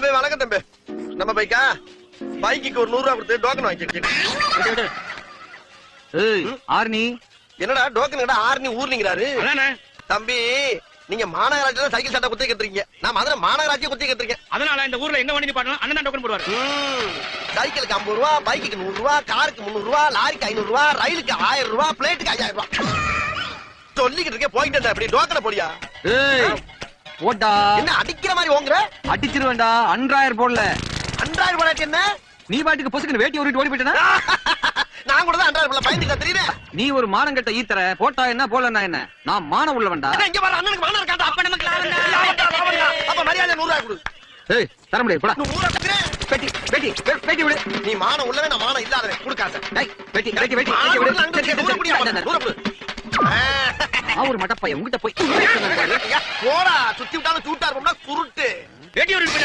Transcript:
தம்பி வணக்கம் தம்பி. நம்ம பைக்கா பைக்கு ஒரு 100 ரூபா கொடுத்து டோக்கன் வாங்கிட்டு. ஆர்னி என்னடா டோக்கன் ஆர்னி ஊர்னிங்கிறாரு தம்பி. நீங்க மாநகராட்சியில சைக்கிள் சட்டை குத்தி கட்டுறீங்க, நான் மதுரை மாநகராட்சியை குத்தி கட்டுறீங்க. அதனால இந்த ஊர்ல எங்க வண்டி பாட்டலாம் அண்ணன் டோக்கன் போடுவாரு. சைக்கிளுக்கு 50 ரூபா, பைக்கு 100 ரூபா, காருக்கு 300 ரூபா, லாரிக்கு 500 ரூபா, ரயிலுக்கு 1000 ரூபா, பிளேட்டுக்கு 5000 ரூபா. சொல்லிக்கிட்டு இருக்கேன் போயிட்டு அப்படி டோக்கனை போடியா. போட்டா என்ன அடிக்கிற மாதிரி ஓங்குற? அடிச்சிருவேண்டா. 1000 போடல. 1000 போடாட்டி என்ன? நீ பாட்டுக்கு பொசுக்கு வேட்டி ஓடிட்டு ஓடி போயிட்டா. நான் கூட தான் 1000 போல பயந்துக்க தெரியுது. நீ ஒரு மானங்கட்ட ஈத்தற போட்டா என்ன போலன்னா என்ன? நான் மான உள்ளவன்டா. இங்க வர அண்ணனுக்கு மானம் இருக்காடா. அப்ப நமக்கு லாபம்டா. அப்ப மரியாதை 100 ரூபாய் கொடு. ஏய் தர முடியாது போடா. 100 ரூபாய் தரேன். பெட்டி விடு. நீ மானம் உள்ளவே நான் மானம் இல்லாதவன். குடுக்காத. டேய் பெட்டி விடு. ஒரு மட்டப்பைய உங்கிட்ட போய் போடா சுத்தி விட்டாலும் சூட்டா இருக்கும்னா சுருட்டு. வேட்டி ஓடிட்டு